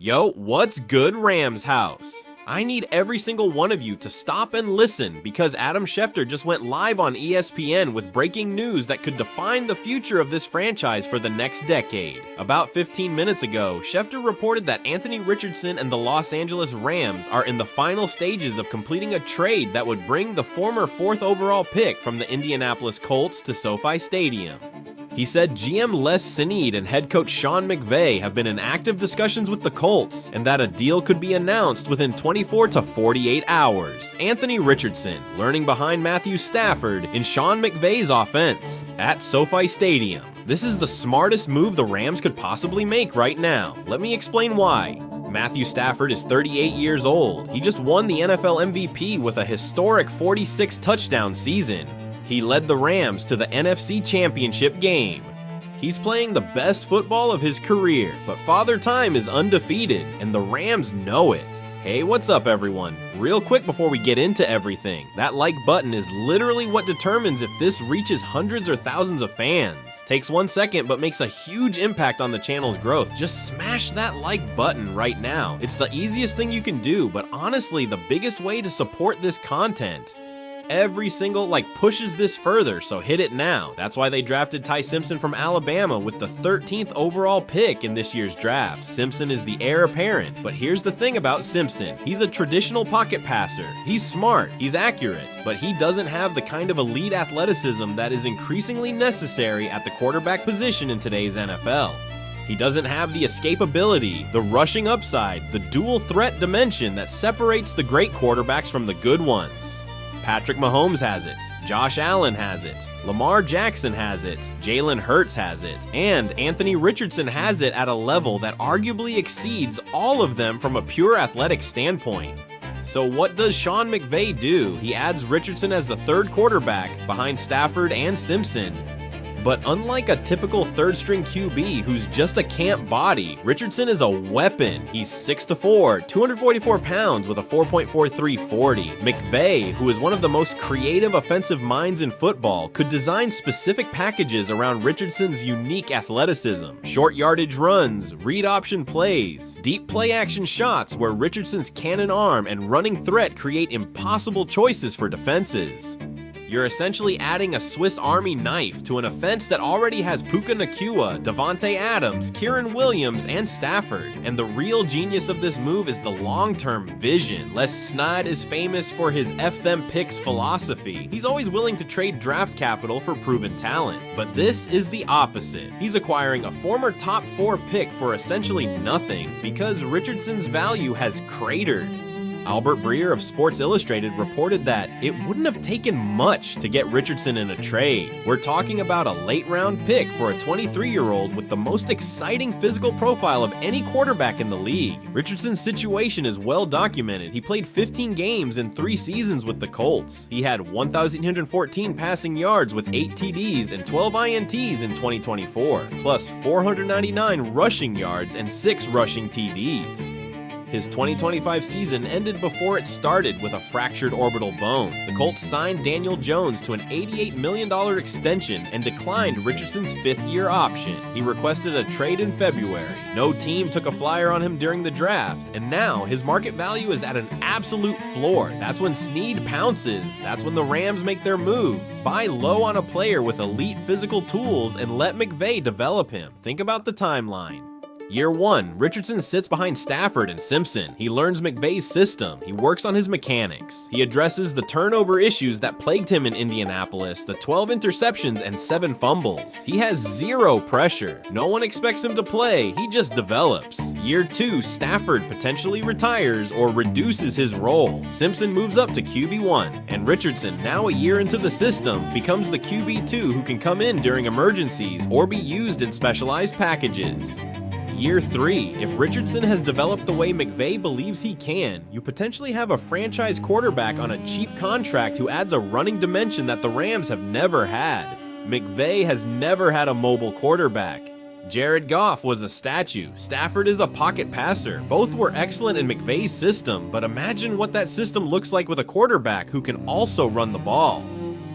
Yo, what's good, Rams house? I need every single one of you to stop and listen because Adam Schefter just went live on ESPN with breaking news that could define the future of this franchise for the next decade. About 15 minutes ago, Schefter reported that Anthony Richardson and the Los Angeles Rams are in the final stages of completing a trade that would bring the former 4th overall pick from the Indianapolis Colts to SoFi Stadium. He said GM Les Sneed and head coach Sean McVay have been in active discussions with the Colts, and that a deal could be announced within 24 to 48 hours. Anthony Richardson, learning behind Matthew Stafford in Sean McVay's offense at SoFi Stadium. This is the smartest move the Rams could possibly make right now. Let me explain why. Matthew Stafford is 38 years old. He just won the NFL MVP with a historic 46 touchdown season. He led the Rams to the NFC Championship game. He's playing the best football of his career, but Father Time is undefeated, and the Rams know it. Hey, what's up everyone? Real quick before we get into everything, that like button is literally what determines if this reaches hundreds or thousands of fans. Takes 1 second, but makes a huge impact on the channel's growth. Just smash that like button right now. It's the easiest thing you can do, but honestly, the biggest way to support this content. Every single like pushes this further, so hit it now. That's why they drafted Ty Simpson from Alabama with the 13th overall pick in this year's draft. Simpson is the heir apparent, but here's the thing about Simpson. He's a traditional pocket passer. He's smart, he's accurate, but he doesn't have the kind of elite athleticism that is increasingly necessary at the quarterback position in today's NFL. He doesn't have the escapability, the rushing upside, the dual threat dimension that separates the great quarterbacks from the good ones. Patrick Mahomes has it, Josh Allen has it, Lamar Jackson has it, Jalen Hurts has it, and Anthony Richardson has it at a level that arguably exceeds all of them from a pure athletic standpoint. So what does Sean McVay do? He adds Richardson as the third quarterback behind Stafford and Simpson. But unlike a typical third-string QB who's just a camp body, Richardson is a weapon. He's 6'4", 244 pounds with a 4.43 40. McVay, who is one of the most creative offensive minds in football, could design specific packages around Richardson's unique athleticism. Short yardage runs, read option plays, deep play action shots where Richardson's cannon arm and running threat create impossible choices for defenses. You're essentially adding a Swiss Army knife to an offense that already has Puka Nacua, Devontae Adams, Kieran Williams, and Stafford. And the real genius of this move is the long-term vision. Les Sneed is famous for his F them picks philosophy. He's always willing to trade draft capital for proven talent. But this is the opposite. He's acquiring a former top 4 pick for essentially nothing because Richardson's value has cratered. Albert Breer of Sports Illustrated reported that it wouldn't have taken much to get Richardson in a trade. We're talking about a late-round pick for a 23-year-old with the most exciting physical profile of any quarterback in the league. Richardson's situation is well documented. He played 15 games in 3 seasons with the Colts. He had 1,114 passing yards with 8 TDs and 12 INTs in 2024, plus 499 rushing yards and 6 rushing TDs. His 2025 season ended before it started with a fractured orbital bone. The Colts signed Daniel Jones to an $88 million extension and declined Richardson's 5th-year option. He requested a trade in February. No team took a flyer on him during the draft, and now his market value is at an absolute floor. That's when Sneed pounces. That's when the Rams make their move. Buy low on a player with elite physical tools and let McVay develop him. Think about the timeline. Year 1, Richardson sits behind Stafford and Simpson. He learns McVay's system. He works on his mechanics. He addresses the turnover issues that plagued him in Indianapolis, the 12 interceptions and 7 fumbles. He has 0 pressure. No one expects him to play. He just develops. Year 2, Stafford potentially retires or reduces his role. Simpson moves up to QB1, and Richardson, now a year into the system, becomes the QB2 who can come in during emergencies or be used in specialized packages. Year 3, if Richardson has developed the way McVay believes he can, you potentially have a franchise quarterback on a cheap contract who adds a running dimension that the Rams have never had. McVay has never had a mobile quarterback. Jared Goff was a statue. Stafford is a pocket passer. Both were excellent in McVay's system, but imagine what that system looks like with a quarterback who can also run the ball.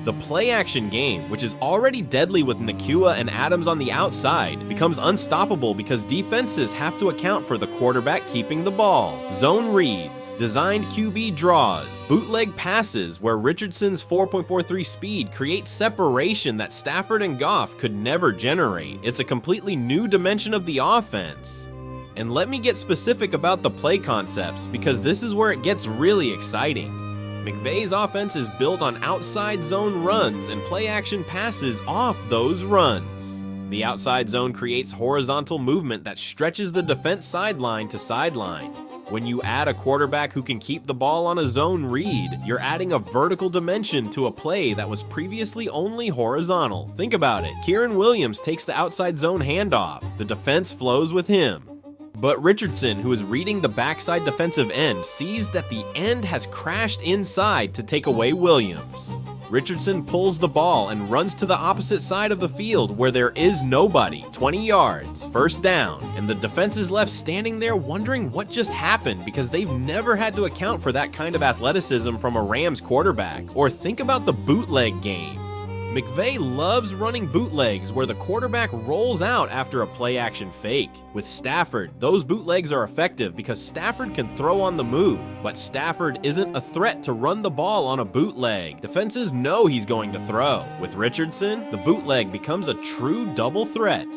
The play-action game, which is already deadly with Nakua and Adams on the outside, becomes unstoppable because defenses have to account for the quarterback keeping the ball. Zone reads, designed QB draws, bootleg passes where Richardson's 4.43 speed creates separation that Stafford and Goff could never generate. It's a completely new dimension of the offense. And let me get specific about the play concepts because this is where it gets really exciting. McVay's offense is built on outside zone runs and play-action passes off those runs. The outside zone creates horizontal movement that stretches the defense sideline to sideline. When you add a quarterback who can keep the ball on a zone read, you're adding a vertical dimension to a play that was previously only horizontal. Think about it. Kieran Williams takes the outside zone handoff. The defense flows with him. But Richardson, who is reading the backside defensive end, sees that the end has crashed inside to take away Williams. Richardson pulls the ball and runs to the opposite side of the field where there is nobody, 20 yards, first down, and the defense is left standing there wondering what just happened because they've never had to account for that kind of athleticism from a Rams quarterback. Or think about the bootleg game. McVay loves running bootlegs where the quarterback rolls out after a play-action fake. With Stafford, those bootlegs are effective because Stafford can throw on the move, but Stafford isn't a threat to run the ball on a bootleg. Defenses know he's going to throw. With Richardson, the bootleg becomes a true double threat.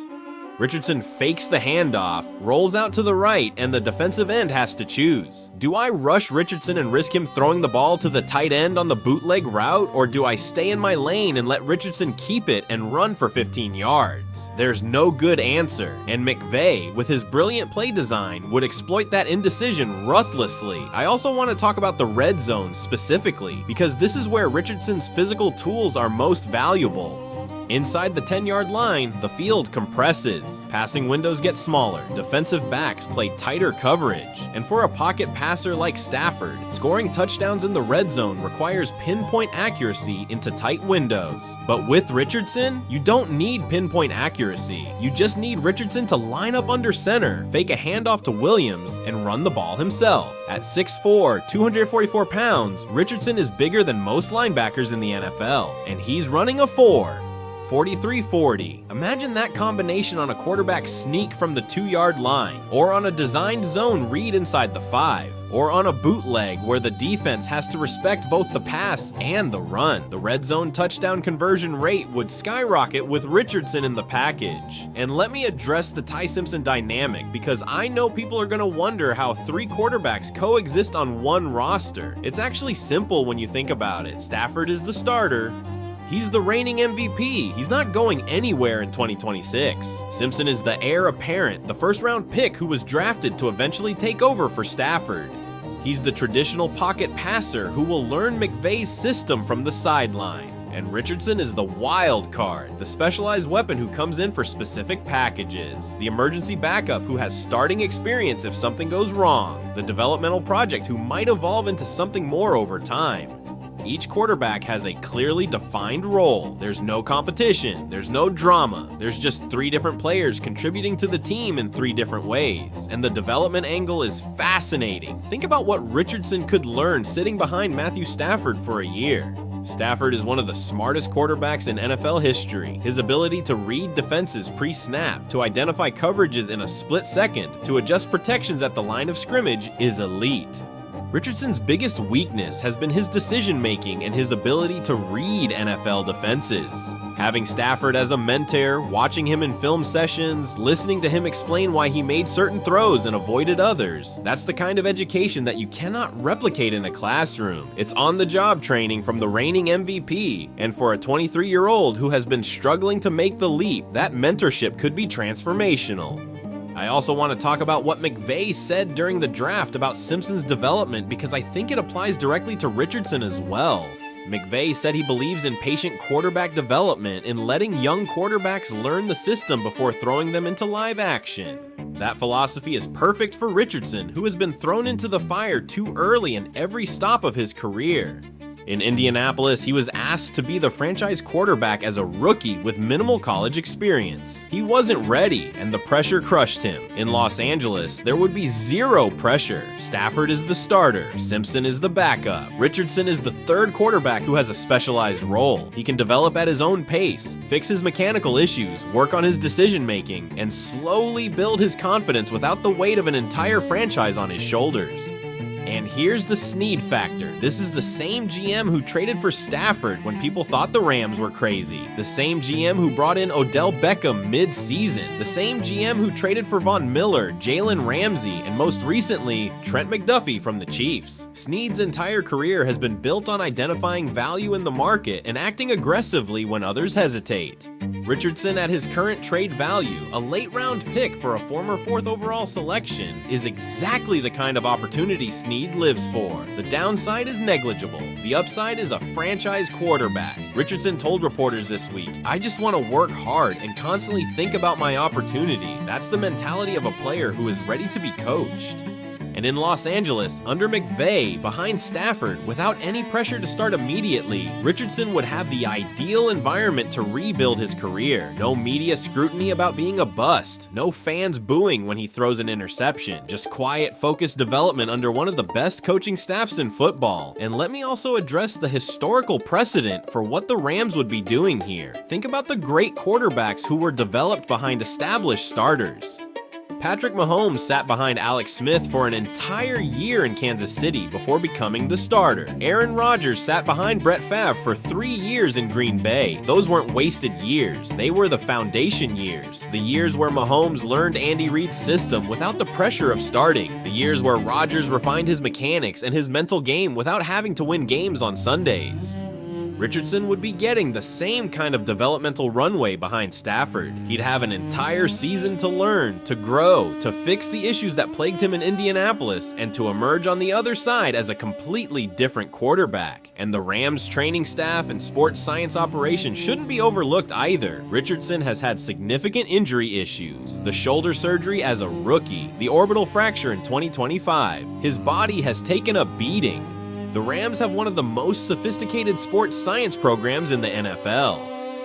Richardson fakes the handoff, rolls out to the right, and the defensive end has to choose. Do I rush Richardson and risk him throwing the ball to the tight end on the bootleg route, or do I stay in my lane and let Richardson keep it and run for 15 yards? There's no good answer, and McVay, with his brilliant play design, would exploit that indecision ruthlessly. I also want to talk about the red zone specifically, because this is where Richardson's physical tools are most valuable. Inside the 10-yard line, the field compresses. Passing windows get smaller, defensive backs play tighter coverage, and for a pocket passer like Stafford, scoring touchdowns in the red zone requires pinpoint accuracy into tight windows. But with Richardson, you don't need pinpoint accuracy. You just need Richardson to line up under center, fake a handoff to Williams, and run the ball himself. At 6'4", 244 pounds, Richardson is bigger than most linebackers in the NFL, and he's running a 4.4340. Imagine that combination on a quarterback sneak from the 2-yard line, or on a designed zone read inside the 5, or on a bootleg where the defense has to respect both the pass and the run. The red zone touchdown conversion rate would skyrocket with Richardson in the package. And let me address the Ty Simpson dynamic because I know people are going to wonder how 3 quarterbacks coexist on one roster. It's actually simple when you think about it. Stafford is the starter. He's the reigning MVP. He's not going anywhere in 2026. Simpson is the heir apparent, the first-round pick who was drafted to eventually take over for Stafford. He's the traditional pocket passer who will learn McVay's system from the sideline. And Richardson is the wild card, the specialized weapon who comes in for specific packages, the emergency backup who has starting experience if something goes wrong, the developmental project who might evolve into something more over time. Each quarterback has a clearly defined role. There's no competition, there's no drama, there's just 3 different players contributing to the team in 3 different ways. And the development angle is fascinating. Think about what Richardson could learn sitting behind Matthew Stafford for a year. Stafford is one of the smartest quarterbacks in NFL history. His ability to read defenses pre-snap, to identify coverages in a split second, to adjust protections at the line of scrimmage is elite. Richardson's biggest weakness has been his decision-making and his ability to read NFL defenses. Having Stafford as a mentor, watching him in film sessions, listening to him explain why he made certain throws and avoided others, that's the kind of education that you cannot replicate in a classroom. It's on-the-job training from the reigning MVP, and for a 23-year-old who has been struggling to make the leap, that mentorship could be transformational. I also want to talk about what McVay said during the draft about Simpson's development because I think it applies directly to Richardson as well. McVay said he believes in patient quarterback development and letting young quarterbacks learn the system before throwing them into live action. That philosophy is perfect for Richardson, who has been thrown into the fire too early in every stop of his career. In Indianapolis, he was asked to be the franchise quarterback as a rookie with minimal college experience. He wasn't ready, and the pressure crushed him. In Los Angeles, there would be zero pressure. Stafford is the starter, Simpson is the backup. Richardson is the third quarterback who has a specialized role. He can develop at his own pace, fix his mechanical issues, work on his decision-making, and slowly build his confidence without the weight of an entire franchise on his shoulders. And here's the Sneed factor. This is the same GM who traded for Stafford when people thought the Rams were crazy. The same GM who brought in Odell Beckham mid-season. The same GM who traded for Von Miller, Jalen Ramsey, and most recently, Trent McDuffie from the Chiefs. Sneed's entire career has been built on identifying value in the market and acting aggressively when others hesitate. Richardson, at his current trade value, a late-round pick for a former 4th overall selection, is exactly the kind of opportunity Sneed lives for. The downside is negligible. The upside is a franchise quarterback. Richardson told reporters this week, "I just want to work hard and constantly think about my opportunity." That's the mentality of a player who is ready to be coached. And in Los Angeles, under McVay, behind Stafford, without any pressure to start immediately, Richardson would have the ideal environment to rebuild his career. No media scrutiny about being a bust. No fans booing when he throws an interception. Just quiet, focused development under one of the best coaching staffs in football. And let me also address the historical precedent for what the Rams would be doing here. Think about the great quarterbacks who were developed behind established starters. Patrick Mahomes sat behind Alex Smith for an entire year in Kansas City before becoming the starter. Aaron Rodgers sat behind Brett Favre for 3 years in Green Bay. Those weren't wasted years. They were the foundation years. The years where Mahomes learned Andy Reid's system without the pressure of starting. The years where Rodgers refined his mechanics and his mental game without having to win games on Sundays. Richardson would be getting the same kind of developmental runway behind Stafford. He'd have an entire season to learn, to grow, to fix the issues that plagued him in Indianapolis, and to emerge on the other side as a completely different quarterback. And the Rams training staff and sports science operation shouldn't be overlooked either. Richardson has had significant injury issues. The shoulder surgery as a rookie, the orbital fracture in 2025. His body has taken a beating. The Rams have one of the most sophisticated sports science programs in the NFL.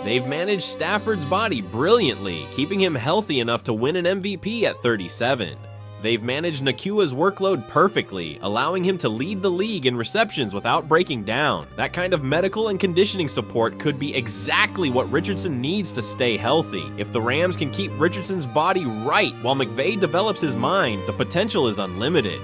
They've managed Stafford's body brilliantly, keeping him healthy enough to win an MVP at 37. They've managed Nakua's workload perfectly, allowing him to lead the league in receptions without breaking down. That kind of medical and conditioning support could be exactly what Richardson needs to stay healthy. If the Rams can keep Richardson's body right while McVay develops his mind, the potential is unlimited.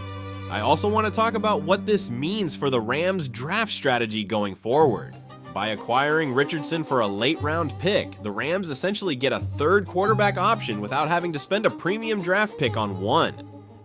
I also want to talk about what this means for the Rams' draft strategy going forward. By acquiring Richardson for a late-round pick, the Rams essentially get a third quarterback option without having to spend a premium draft pick on one.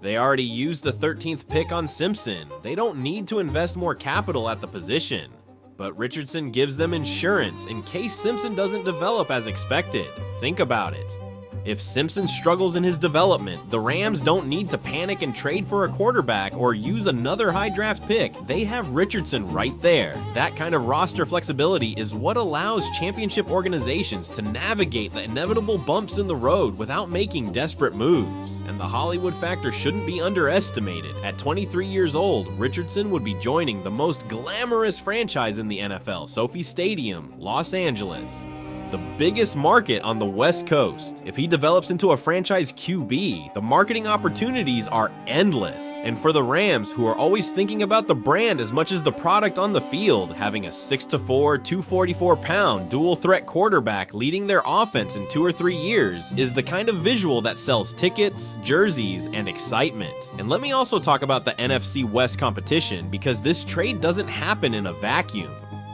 They already used the 13th pick on Simpson. They don't need to invest more capital at the position. But Richardson gives them insurance in case Simpson doesn't develop as expected. Think about it. If Simpson struggles in his development, the Rams don't need to panic and trade for a quarterback or use another high draft pick. They have Richardson right there. That kind of roster flexibility is what allows championship organizations to navigate the inevitable bumps in the road without making desperate moves. And the Hollywood factor shouldn't be underestimated. At 23 years old, Richardson would be joining the most glamorous franchise in the NFL, Sophie Stadium, Los Angeles. The biggest market on the West Coast. If he develops into a franchise QB, the marketing opportunities are endless. And for the Rams, who are always thinking about the brand as much as the product on the field, having a 6'4", 244-pound dual-threat quarterback leading their offense in 2 or 3 years is the kind of visual that sells tickets, jerseys, and excitement. And let me also talk about the NFC West competition, because this trade doesn't happen in a vacuum.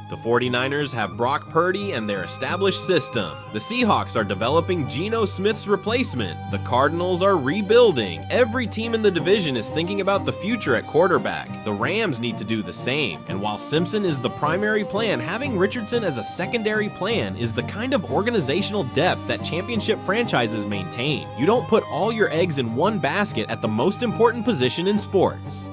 The 49ers have Brock Purdy and their established system. The Seahawks are developing Geno Smith's replacement. The Cardinals are rebuilding. Every team in the division is thinking about the future at quarterback. The Rams need to do the same. And while Simpson is the primary plan, having Richardson as a secondary plan is the kind of organizational depth that championship franchises maintain. You don't put all your eggs in one basket at the most important position in sports.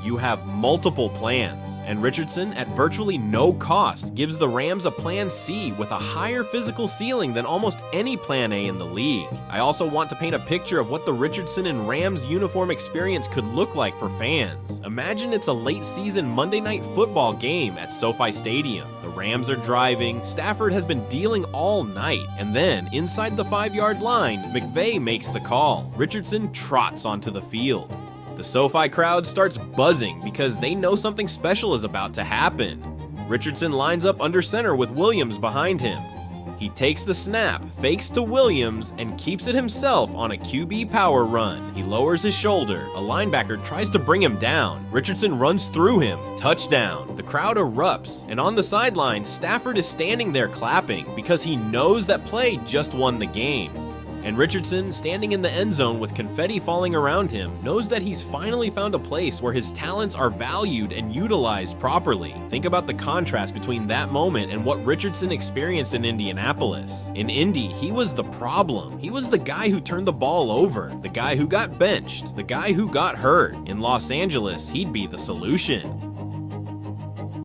You have multiple plans, and Richardson, at virtually no cost, gives the Rams a plan C with a higher physical ceiling than almost any plan A in the league. I also want to paint a picture of what the Richardson and Rams uniform experience could look like for fans. Imagine it's a late season Monday Night Football game at SoFi Stadium. The Rams are driving, Stafford has been dealing all night, and then, inside the 5-yard line, McVay makes the call. Richardson trots onto the field. The SoFi crowd starts buzzing because they know something special is about to happen. Richardson lines up under center with Williams behind him. He takes the snap, fakes to Williams, and keeps it himself on a QB power run. He lowers his shoulder. A linebacker tries to bring him down. Richardson runs through him. Touchdown. The crowd erupts, and on the sideline, Stafford is standing there clapping because he knows that play just won the game. And Richardson, standing in the end zone with confetti falling around him, knows that he's finally found a place where his talents are valued and utilized properly. Think about the contrast between that moment and what Richardson experienced in Indianapolis. In Indy, he was the problem. He was the guy who turned the ball over, the guy who got benched, the guy who got hurt. In Los Angeles, he'd be the solution.